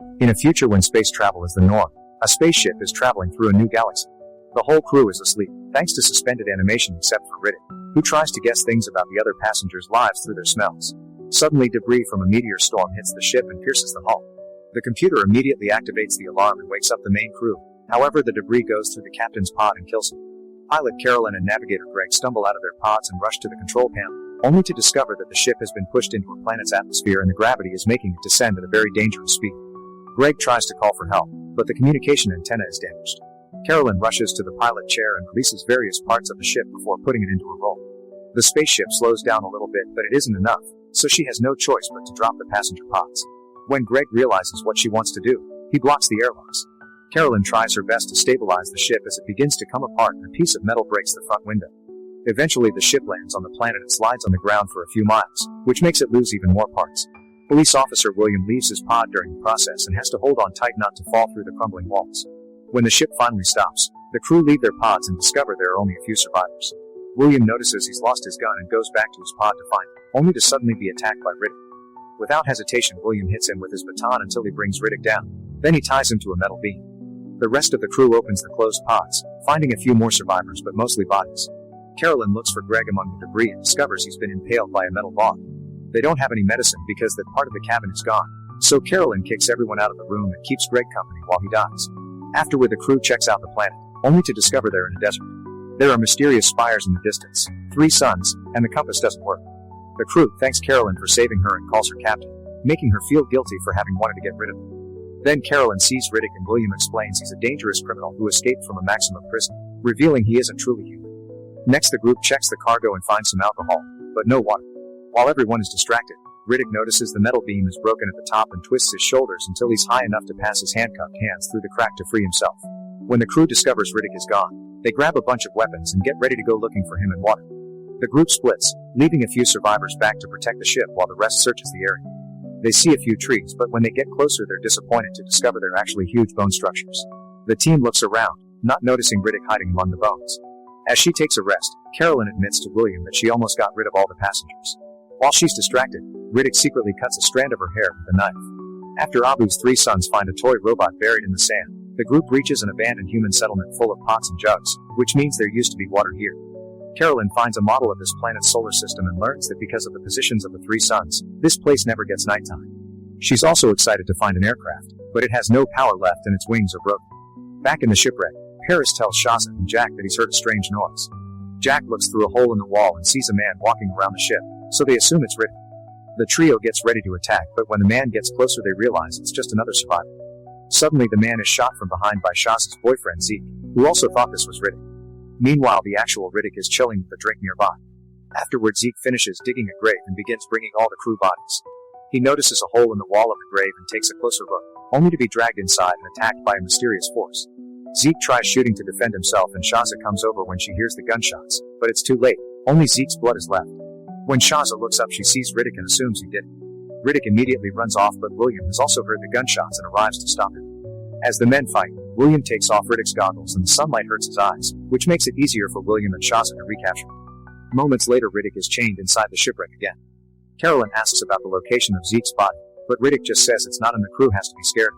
In a future when space travel is the norm, a spaceship is traveling through a new galaxy. The whole crew is asleep, thanks to suspended animation except for Riddick, who tries to guess things about the other passengers' lives through their smells. Suddenly, debris from a meteor storm hits the ship and pierces the hull. The computer immediately activates the alarm and wakes up the main crew. However, the debris goes through the captain's pod and kills him. Pilot Carolyn and navigator Greg stumble out of their pods and rush to the control panel, only to discover that the ship has been pushed into a planet's atmosphere and the gravity is making it descend at a very dangerous speed. Greg tries to call for help, but the communication antenna is damaged. Carolyn rushes to the pilot chair and releases various parts of the ship before putting it into a roll. The spaceship slows down a little bit, but it isn't enough, so she has no choice but to drop the passenger pods. When Greg realizes what she wants to do, he blocks the airlocks. Carolyn tries her best to stabilize the ship as it begins to come apart and a piece of metal breaks the front window. Eventually, the ship lands on the planet and slides on the ground for a few miles, which makes it lose even more parts. Police officer William leaves his pod during the process and has to hold on tight not to fall through the crumbling walls. When the ship finally stops, the crew leave their pods and discover there are only a few survivors. William notices he's lost his gun and goes back to his pod to find it, only to suddenly be attacked by Riddick. Without hesitation, William hits him with his baton until he brings Riddick down. Then he ties him to a metal beam. The rest of the crew opens the closed pods, finding a few more survivors but mostly bodies. Carolyn looks for Greg among the debris and discovers he's been impaled by a metal log. They don't have any medicine because that part of the cabin is gone, so Carolyn kicks everyone out of the room and keeps Greg company while he dies. Afterward, the crew checks out the planet, only to discover they're in a desert. There are mysterious spires in the distance, 3 suns, and the compass doesn't work. The crew thanks Carolyn for saving her and calls her captain, making her feel guilty for having wanted to get rid of him. Then Carolyn sees Riddick and William explains he's a dangerous criminal who escaped from a maximum prison, revealing he isn't truly human. Next, the group checks the cargo and finds some alcohol, but no water. While everyone is distracted, Riddick notices the metal beam is broken at the top and twists his shoulders until he's high enough to pass his handcuffed hands through the crack to free himself. When the crew discovers Riddick is gone, they grab a bunch of weapons and get ready to go looking for him in water. The group splits, leaving a few survivors back to protect the ship while the rest searches the area. They see a few trees, but when they get closer they're disappointed to discover they're actually huge bone structures. The team looks around, not noticing Riddick hiding among the bones. As she takes a rest, Carolyn admits to William that she almost got rid of all the passengers. While she's distracted, Riddick secretly cuts a strand of her hair with a knife. After Abu's 3 sons find a toy robot buried in the sand, the group reaches an abandoned human settlement full of pots and jugs, which means there used to be water here. Carolyn finds a model of this planet's solar system and learns that because of the positions of the 3 suns, this place never gets nighttime. She's also excited to find an aircraft, but it has no power left and its wings are broken. Back in the shipwreck, Paris tells Shaza and Jack that he's heard a strange noise. Jack looks through a hole in the wall and sees a man walking around the ship, so they assume it's Riddick. The trio gets ready to attack, but when the man gets closer they realize it's just another survivor. Suddenly the man is shot from behind by Shaza's boyfriend Zeke, who also thought this was Riddick. Meanwhile, the actual Riddick is chilling with a drink nearby. Afterward, Zeke finishes digging a grave and begins bringing all the crew bodies. He notices a hole in the wall of the grave and takes a closer look, only to be dragged inside and attacked by a mysterious force. Zeke tries shooting to defend himself and Shaza comes over when she hears the gunshots, but it's too late, only Zeke's blood is left. When Shaza looks up she sees Riddick and assumes he did it. Riddick immediately runs off, but William has also heard the gunshots and arrives to stop him. As the men fight, William takes off Riddick's goggles and the sunlight hurts his eyes, which makes it easier for William and Shaza to recapture him. Moments later, Riddick is chained inside the shipwreck again. Carolyn asks about the location of Zeke's body, but Riddick just says it's not and the crew has to be scared.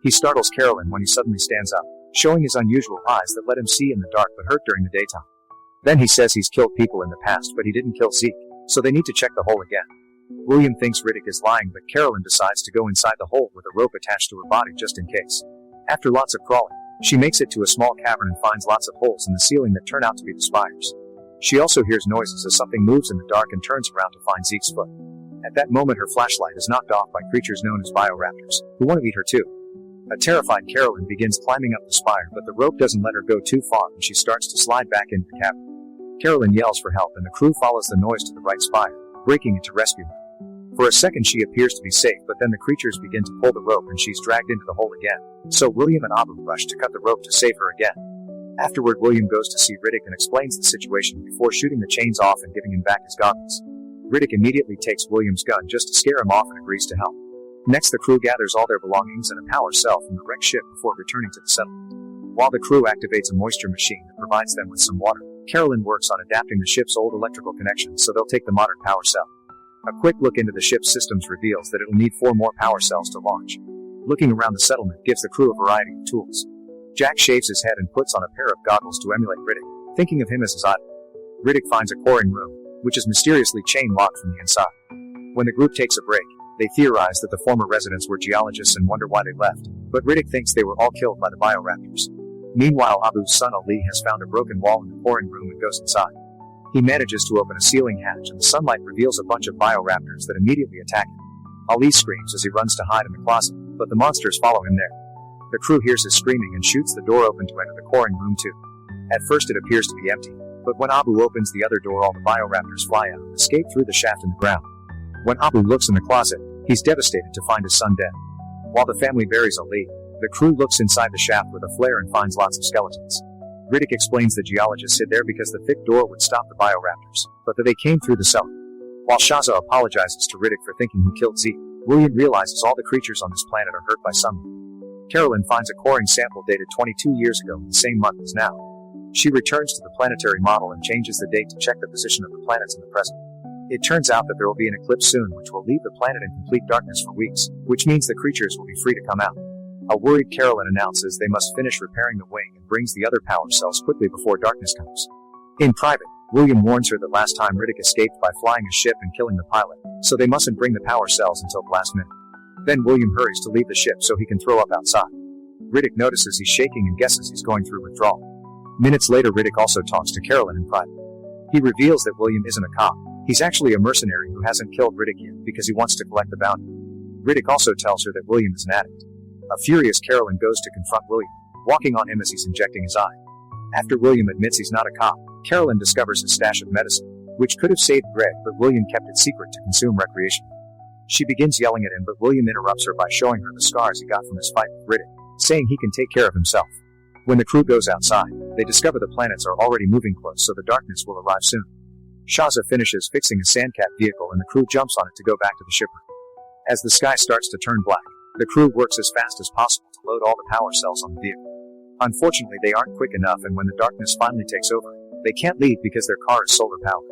He startles Carolyn when he suddenly stands up, showing his unusual eyes that let him see in the dark but hurt during the daytime. Then he says he's killed people in the past but he didn't kill Zeke, so they need to check the hole again. William thinks Riddick is lying, but Carolyn decides to go inside the hole with a rope attached to her body just in case. After lots of crawling, she makes it to a small cavern and finds lots of holes in the ceiling that turn out to be the spires. She also hears noises as something moves in the dark and turns around to find Zeke's foot. At that moment her flashlight is knocked off by creatures known as bioraptors, who want to eat her too. A terrified Carolyn begins climbing up the spire, but the rope doesn't let her go too far and she starts to slide back into the cavern. Carolyn yells for help and the crew follows the noise to the right spire, breaking it to rescue her. For a second she appears to be safe, but then the creatures begin to pull the rope and she's dragged into the hole again, so William and Abu rush to cut the rope to save her again. Afterward, William goes to see Riddick and explains the situation before shooting the chains off and giving him back his goggles. Riddick immediately takes William's gun just to scare him off and agrees to help. Next, the crew gathers all their belongings and a power cell from the wrecked ship before returning to the settlement. While the crew activates a moisture machine that provides them with some water, Carolyn works on adapting the ship's old electrical connections so they'll take the modern power cell. A quick look into the ship's systems reveals that it'll need 4 more power cells to launch. Looking around the settlement gives the crew a variety of tools. Jack shaves his head and puts on a pair of goggles to emulate Riddick, thinking of him as his idol. Riddick finds a coring room, which is mysteriously chain-locked from the inside. When the group takes a break, they theorize that the former residents were geologists and wonder why they left, but Riddick thinks they were all killed by the bioraptors. Meanwhile, Abu's son Ali has found a broken wall in the coring room and goes inside. He manages to open a ceiling hatch and the sunlight reveals a bunch of bioraptors that immediately attack him. Ali screams as he runs to hide in the closet, but the monsters follow him there. The crew hears his screaming and shoots the door open to enter the coring room too. At first it appears to be empty, but when Abu opens the other door all the bioraptors fly out and escape through the shaft in the ground. When Abu looks in the closet, he's devastated to find his son dead. While the family buries Ali, the crew looks inside the shaft with a flare and finds lots of skeletons. Riddick explains the geologists hid there because the thick door would stop the bioraptors, but that they came through the cellar. While Shaza apologizes to Riddick for thinking he killed Zeke, William realizes all the creatures on this planet are hurt by sunlight. Carolyn finds a coring sample dated 22 years ago in the same month as now. She returns to the planetary model and changes the date to check the position of the planets in the present. It turns out that there will be an eclipse soon which will leave the planet in complete darkness for weeks, which means the creatures will be free to come out. A worried Carolyn announces they must finish repairing the wing and brings the other power cells quickly before darkness comes. In private, William warns her that last time Riddick escaped by flying a ship and killing the pilot, so they mustn't bring the power cells until the last minute. Then William hurries to leave the ship so he can throw up outside. Riddick notices he's shaking and guesses he's going through withdrawal. Minutes later, Riddick also talks to Carolyn in private. He reveals that William isn't a cop. He's actually a mercenary who hasn't killed Riddick yet because he wants to collect the bounty. Riddick also tells her that William is an addict. A furious Carolyn goes to confront William, walking on him as he's injecting his eye. After William admits he's not a cop, Carolyn discovers his stash of medicine, which could have saved Greg, but William kept it secret to consume recreationally. She begins yelling at him, but William interrupts her by showing her the scars he got from his fight with Riddick, saying he can take care of himself. When the crew goes outside, they discover the planets are already moving close, so the darkness will arrive soon. Shaza finishes fixing a Sandcat vehicle and the crew jumps on it to go back to the shipwreck. As the sky starts to turn black, the crew works as fast as possible to load all the power cells on the vehicle. Unfortunately, they aren't quick enough, and when the darkness finally takes over, they can't leave because their car is solar powered.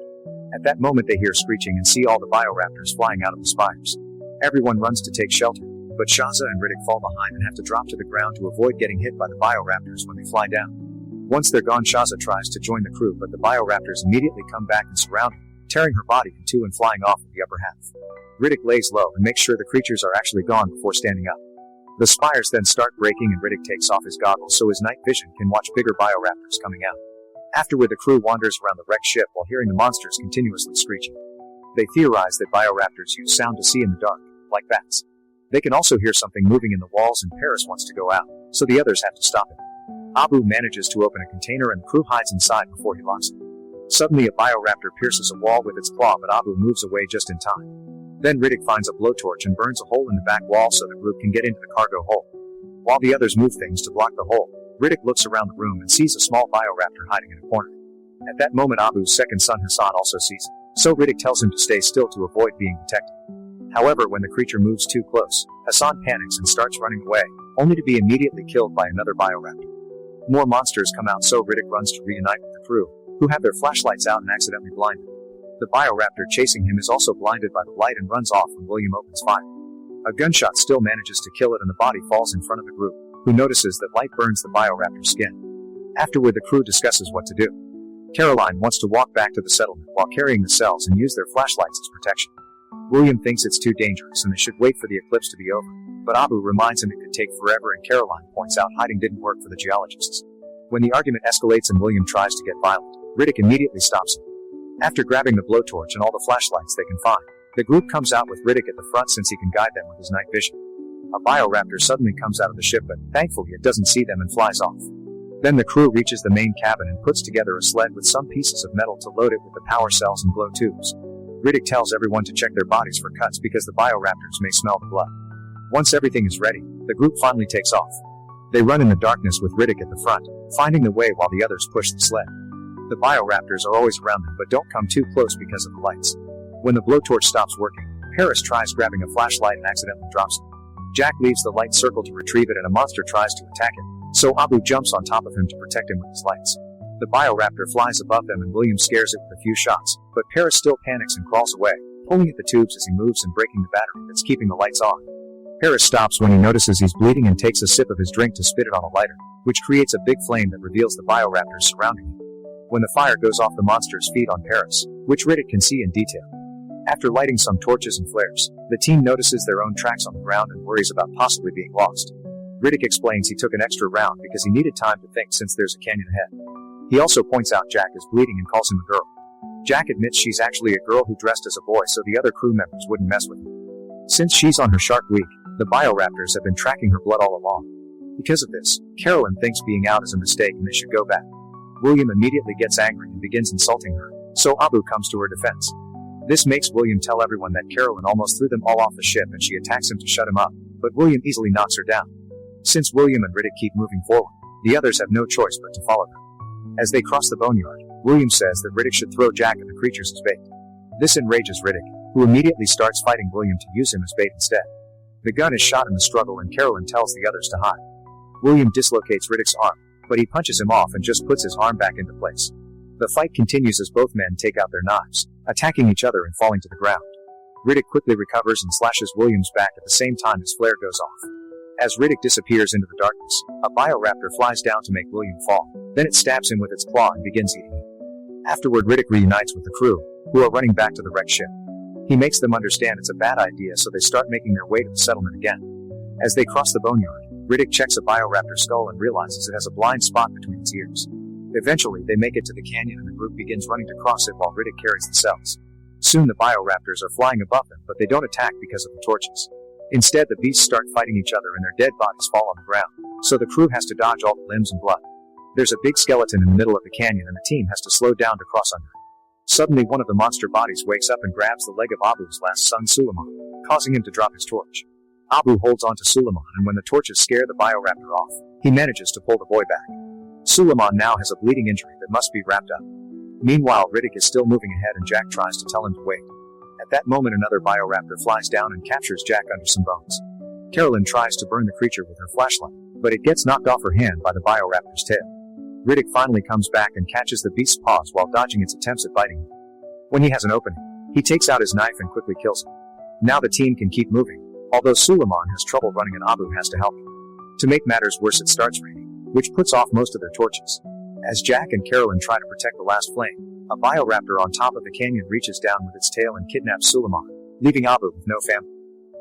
At that moment they hear screeching and see all the bioraptors flying out of the spires. Everyone runs to take shelter, but Shaza and Riddick fall behind and have to drop to the ground to avoid getting hit by the bioraptors when they fly down. Once they're gone, Shaza tries to join the crew, but the bioraptors immediately come back and surround her, tearing her body in two and flying off with the upper half. Riddick lays low and makes sure the creatures are actually gone before standing up. The spires then start breaking and Riddick takes off his goggles so his night vision can watch bigger bioraptors coming out. Afterward, the crew wanders around the wrecked ship while hearing the monsters continuously screeching. They theorize that bioraptors use sound to see in the dark, like bats. They can also hear something moving in the walls, and Paris wants to go out, so the others have to stop him. Abu manages to open a container and the crew hides inside before he locks it. Suddenly a bioraptor pierces a wall with its claw, but Abu moves away just in time. Then Riddick finds a blowtorch and burns a hole in the back wall so the group can get into the cargo hold. While the others move things to block the hole, Riddick looks around the room and sees a small bioraptor hiding in a corner. At that moment, Abu's second son Hassan also sees it, so Riddick tells him to stay still to avoid being detected. However, when the creature moves too close, Hassan panics and starts running away, only to be immediately killed by another bioraptor. More monsters come out, so Riddick runs to reunite with the crew, who have their flashlights out and accidentally blinded. The bioraptor chasing him is also blinded by the light and runs off when William opens fire. A gunshot still manages to kill it and the body falls in front of the group, who notices that light burns the bioraptor's skin. Afterward, the crew discusses what to do. Caroline wants to walk back to the settlement while carrying the cells and use their flashlights as protection. William thinks it's too dangerous and they should wait for the eclipse to be over, but Abu reminds him it could take forever, and Caroline points out hiding didn't work for the geologists. When the argument escalates and William tries to get violent, Riddick immediately stops him. After grabbing the blowtorch and all the flashlights they can find, the group comes out with Riddick at the front since he can guide them with his night vision. A bioraptor suddenly comes out of the ship, but thankfully it doesn't see them and flies off. Then the crew reaches the main cabin and puts together a sled with some pieces of metal to load it with the power cells and glow tubes. Riddick tells everyone to check their bodies for cuts because the bioraptors may smell the blood. Once everything is ready, the group finally takes off. They run in the darkness with Riddick at the front, finding the way while the others push the sled. The bioraptors are always around them but don't come too close because of the lights. When the blowtorch stops working, Paris tries grabbing a flashlight and accidentally drops it. Jack leaves the light circle to retrieve it and a monster tries to attack it, so Abu jumps on top of him to protect him with his lights. The bioraptor flies above them and William scares it with a few shots, but Paris still panics and crawls away, pulling at the tubes as he moves and breaking the battery that's keeping the lights on. Paris stops when he notices he's bleeding and takes a sip of his drink to spit it on a lighter, which creates a big flame that reveals the bioraptors surrounding him. When the fire goes off, the monsters feed on Paris, which Riddick can see in detail. After lighting some torches and flares, the team notices their own tracks on the ground and worries about possibly being lost. Riddick explains he took an extra round because he needed time to think since there's a canyon ahead. He also points out Jack is bleeding and calls him a girl. Jack admits she's actually a girl who dressed as a boy so the other crew members wouldn't mess with her. Since she's on her shark week, the bioraptors have been tracking her blood all along. Because of this, Carolyn thinks being out is a mistake and they should go back. William immediately gets angry and begins insulting her, so Abu comes to her defense. This makes William tell everyone that Carolyn almost threw them all off the ship and she attacks him to shut him up, but William easily knocks her down. Since William and Riddick keep moving forward, the others have no choice but to follow them. As they cross the boneyard, William says that Riddick should throw Jack and the creatures as bait. This enrages Riddick, who immediately starts fighting William to use him as bait instead. The gun is shot in the struggle and Carolyn tells the others to hide. William dislocates Riddick's arm, but he punches him off and just puts his arm back into place. The fight continues as both men take out their knives, attacking each other and falling to the ground. Riddick quickly recovers and slashes William's back at the same time his flare goes off. As Riddick disappears into the darkness, a bioraptor flies down to make William fall, then it stabs him with its claw and begins eating him. Afterward, Riddick reunites with the crew, who are running back to the wrecked ship. He makes them understand it's a bad idea, so they start making their way to the settlement again. As they cross the boneyard, Riddick checks a bioraptor skull and realizes it has a blind spot between its ears. Eventually, they make it to the canyon and the group begins running to cross it while Riddick carries the cells. Soon the bioraptors are flying above them, but they don't attack because of the torches. Instead, the beasts start fighting each other and their dead bodies fall on the ground, so the crew has to dodge all the limbs and blood. There's a big skeleton in the middle of the canyon and the team has to slow down to cross under it. Suddenly, one of the monster bodies wakes up and grabs the leg of Abu's last son Suleiman, causing him to drop his torch. Abu holds on to Suleiman, and when the torches scare the bioraptor off, he manages to pull the boy back. Suleiman now has a bleeding injury that must be wrapped up. Meanwhile, Riddick is still moving ahead and Jack tries to tell him to wait. At that moment, another bioraptor flies down and captures Jack under some bones. Carolyn tries to burn the creature with her flashlight, but it gets knocked off her hand by the bioraptor's tail. Riddick finally comes back and catches the beast's paws while dodging its attempts at biting him. When he has an opening, he takes out his knife and quickly kills him. Now the team can keep moving, although Suleiman has trouble running and Abu has to help him. To make matters worse, it starts raining, which puts off most of their torches. As Jack and Carolyn try to protect the last flame, a bioraptor on top of the canyon reaches down with its tail and kidnaps Suleiman, leaving Abu with no family.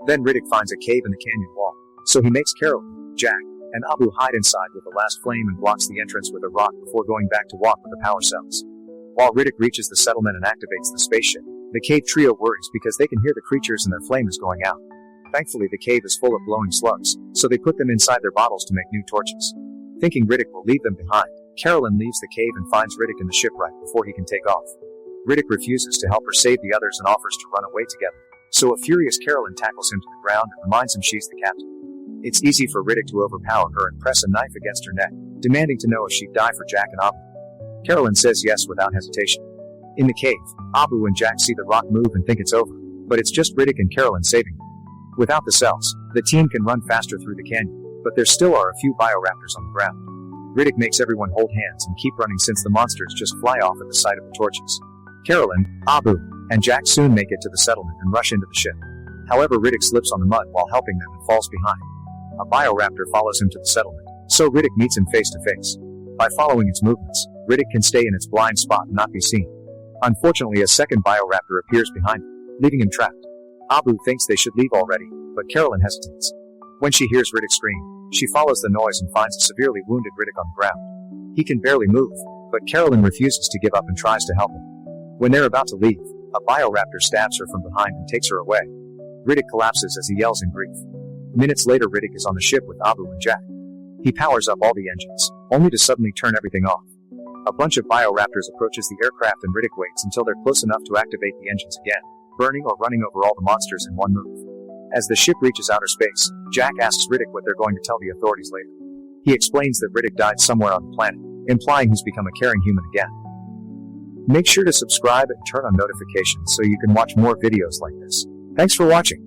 Then Riddick finds a cave in the canyon wall, so he makes Carolyn, Jack, and Abu hide inside with the last flame and blocks the entrance with a rock before going back to walk with the power cells. While Riddick reaches the settlement and activates the spaceship, the cave trio worries because they can hear the creatures and their flame is going out. Thankfully, the cave is full of glowing slugs, so they put them inside their bottles to make new torches. Thinking Riddick will leave them behind, Carolyn leaves the cave and finds Riddick in the shipwreck before he can take off. Riddick refuses to help her save the others and offers to run away together, so a furious Carolyn tackles him to the ground and reminds him she's the captain. It's easy for Riddick to overpower her and press a knife against her neck, demanding to know if she'd die for Jack and Abu. Carolyn says yes without hesitation. In the cave, Abu and Jack see the rock move and think it's over, but it's just Riddick and Carolyn saving them. Without the cells, the team can run faster through the canyon, but there still are a few bioraptors on the ground. Riddick makes everyone hold hands and keep running since the monsters just fly off at the sight of the torches. Carolyn, Abu, and Jack soon make it to the settlement and rush into the ship. However, Riddick slips on the mud while helping them and falls behind. A bioraptor follows him to the settlement, so Riddick meets him face to face. By following its movements, Riddick can stay in its blind spot and not be seen. Unfortunately, a second bioraptor appears behind him, leaving him trapped. Abu thinks they should leave already, but Carolyn hesitates. When she hears Riddick scream, she follows the noise and finds a severely wounded Riddick on the ground. He can barely move, but Carolyn refuses to give up and tries to help him. When they're about to leave, a bioraptor stabs her from behind and takes her away. Riddick collapses as he yells in grief. Minutes later, Riddick is on the ship with Abu and Jack. He powers up all the engines, only to suddenly turn everything off. A bunch of bioraptors approaches the aircraft and Riddick waits until they're close enough to activate the engines again, burning or running over all the monsters in one move. As the ship reaches outer space, Jack asks Riddick what they're going to tell the authorities later. He explains that Riddick died somewhere on the planet, implying he's become a caring human again. Make sure to subscribe and turn on notifications so you can watch more videos like this. Thanks for watching.